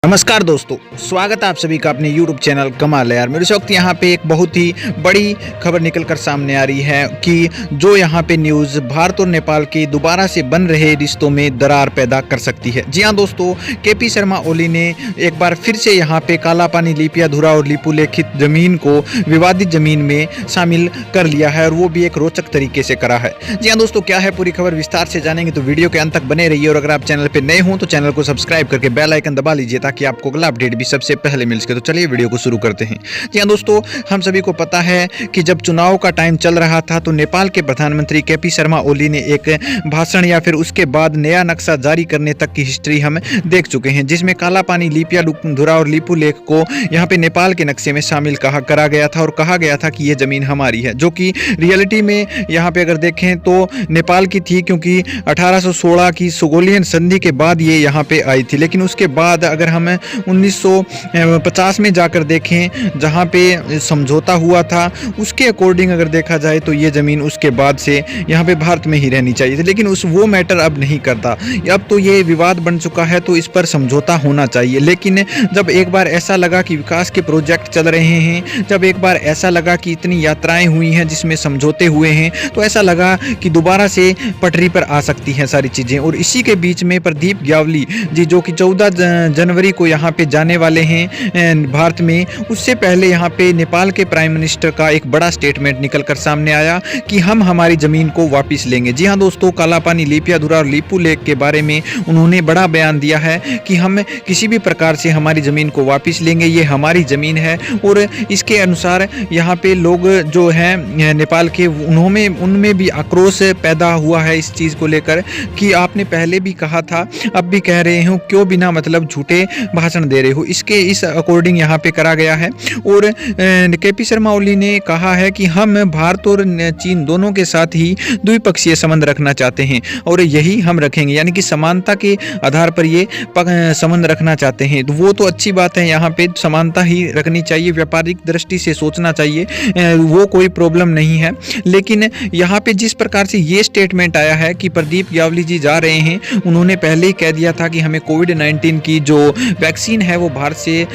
नमस्कार दोस्तों, स्वागत है आप सभी का अपने YouTube चैनल कमाल है यार। मेरे इस वक्त यहाँ पे एक बहुत ही बड़ी खबर निकल कर सामने आ रही है कि जो यहाँ पे न्यूज़ भारत और नेपाल के दोबारा से बन रहे रिश्तों में दरार पैदा कर सकती है। जी हाँ दोस्तों, केपी शर्मा ओली ने एक बार फिर से यहाँ पे काला पानी, लिपियाधुरा और लिपुलेखित जमीन को विवादित जमीन में शामिल कर लिया है और वो भी एक रोचक तरीके से करा है। जी हाँ दोस्तों, क्या है पूरी खबर विस्तार से जानेंगे तो वीडियो के अंत तक बने रहिए और अगर आप चैनल पर नए हों तो चैनल को सब्सक्राइब करके बेल आइकन दबा लीजिए ताकि आपको अगला अपडेट भी सबसे पहले मिल सके। तो चलिए वीडियो को शुरू करते हैं। जी हाँ दोस्तों, हम सभी को पता है कि जब चुनाव का टाइम चल रहा था तो नेपाल के प्रधानमंत्री केपी शर्मा ओली ने एक भाषण या फिर उसके बाद नया नक्शा जारी करने तक की हिस्ट्री हम देख चुके हैं, जिसमें काला पानी, लिपियाधुरा और लिपुलेख को यहाँ पे नेपाल के नक्शे में शामिल करा गया था और कहा गया था कि ये जमीन हमारी है, जो कि रियलिटी में यहाँ पे अगर देखें तो नेपाल की थी, क्योंकि 1816 की सुगोलियन संधि के बाद ये यहाँ पे आई थी। लेकिन उसके बाद अगर हम 1950 में जाकर देखें, जहाँ पे समझौता हुआ था, उसके अकॉर्डिंग अगर देखा जाए तो ये ज़मीन उसके बाद से यहाँ पे भारत में ही रहनी चाहिए थी। लेकिन वो मैटर अब नहीं करता, अब तो ये विवाद बन चुका है, तो इस पर समझौता होना चाहिए। लेकिन जब एक बार ऐसा लगा कि विकास के प्रोजेक्ट चल रहे हैं, जब एक बार ऐसा लगा कि इतनी यात्राएं हुई हैं जिसमें समझौते हुए हैं, तो ऐसा लगा कि दोबारा से पटरी पर आ सकती हैं सारी चीज़ें। और इसी के बीच में प्रदीप ग्यावली जी, जो कि 14 जनवरी को यहाँ पे जाने वाले हैं भारत में, उससे पहले यहाँ पे नेपाल के प्राइम मिनिस्टर का एक बड़ा स्टेटमेंट निकल कर सामने आया कि हम हमारी ज़मीन को वापस लेंगे। जी हाँ दोस्तों, काला पानी, लिपियाधुरा और लिपुलेख के बारे में उन्होंने बड़ा बयान दिया है कि हम किसी भी प्रकार से हमारी ज़मीन को वापस लेंगे, ये हमारी ज़मीन है। और इसके अनुसार यहाँ पे लोग जो हैं नेपाल के, उनमें भी आक्रोश पैदा हुआ है इस चीज़ को लेकर कि आपने पहले भी कहा था, अब भी कह रहे हो, क्यों बिना मतलब झूठे भाषण दे रहे हो। इस अकॉर्डिंग यहाँ पे करा गया है। और केपी शर्मा ओली ने कहा है कि हम भारत और चीन दोनों के साथ ही द्विपक्षीय संबंध रखना चाहते हैं और यही हम रखेंगे, यानी कि समानता के आधार पर ये संबंध रखना चाहते हैं। तो वो तो अच्छी बात है, यहाँ पे समानता ही रखनी चाहिए, व्यापारिक दृष्टि से सोचना चाहिए, वो कोई प्रॉब्लम नहीं है। लेकिन यहाँ पे जिस प्रकार से ये स्टेटमेंट आया है कि प्रदीप ग्यावली जी जा रहे हैं, उन्होंने पहले ही कह दिया था कि हमें कोविड-19 की जो वैक्सीन है वो भारत से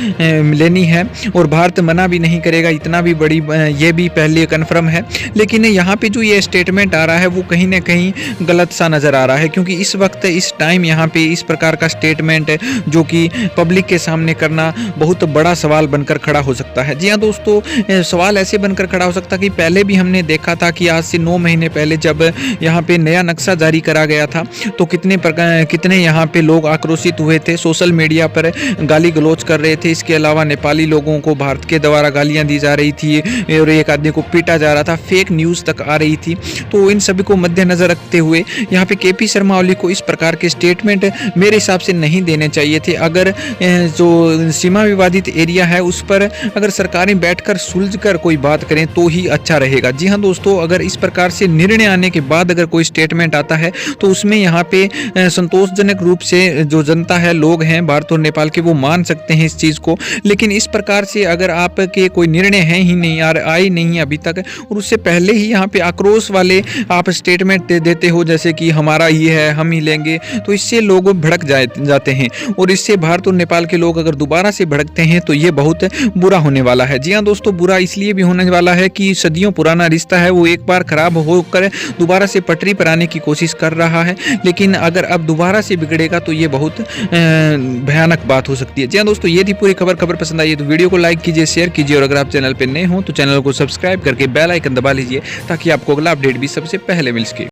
लेनी है और भारत मना भी नहीं करेगा, इतना भी बड़ी ये भी पहले कन्फर्म है। लेकिन यहाँ पे जो ये स्टेटमेंट आ रहा है वो कहीं ना कहीं गलत सा नज़र आ रहा है, क्योंकि इस वक्त इस टाइम यहाँ पे इस प्रकार का स्टेटमेंट जो कि पब्लिक के सामने करना बहुत बड़ा सवाल बनकर खड़ा हो सकता है। जी हाँ दोस्तों, सवाल ऐसे बनकर खड़ा हो सकता है कि पहले भी हमने देखा था कि आज से 9 महीने पहले जब यहाँ पे नया नक्शा जारी करा गया था तो कितने यहाँ पे लोग आक्रोशित हुए थे, सोशल मीडिया पर गाली गलौज कर रहे थे। इसके अलावा नेपाली लोगों को भारत के द्वारा गालियां दी जा रही थी और एक आदमी को पीटा जा रहा था, फेक न्यूज़ तक आ रही थी। तो इन सभी को मद्देनजर रखते हुए यहाँ पे केपी शर्मा ओली को इस प्रकार के स्टेटमेंट मेरे हिसाब से नहीं देने चाहिए थे। अगर जो सीमा विवादित एरिया है उस पर अगर सरकारें बैठकर सुलझकर कोई बात करें तो ही अच्छा रहेगा। जी हाँ दोस्तों, अगर इस प्रकार से निर्णय आने के बाद अगर कोई स्टेटमेंट आता है तो उसमें यहाँ पे संतोषजनक रूप से जो जनता है, लोग हैं भारत और नेपाल के, वो मान सकते हैं इस चीज़ को। लेकिन इस प्रकार से अगर आपके कोई निर्णय है ही नहीं, आए नहीं अभी तक, और उससे पहले ही यहाँ पे आक्रोश वाले आप स्टेटमेंट देते हो जैसे कि हमारा ही है, हम ही लेंगे, तो इससे लोग भड़क जाते हैं। और इससे भारत और नेपाल के लोग अगर दोबारा से भड़कते हैं तो ये बहुत बुरा होने वाला है। जी हाँ दोस्तों, बुरा इसलिए भी होने वाला है कि सदियों पुराना रिश्ता है, वो एक बार खराब होकर दोबारा से पटरी पर आने की कोशिश कर रहा है। लेकिन अगर अब दोबारा से बिगड़ेगा तो ये बहुत भयानक बात हो सकती है। जी हाँ दोस्तों, ये थी पूरी खबर पसंद आई है तो वीडियो को लाइक कीजिए, शेयर कीजिए और अगर आप चैनल पर नए हो तो चैनल को सब्सक्राइब करके बेल आइकन दबा लीजिए ताकि आपको अगला अपडेट भी सबसे पहले मिल सके।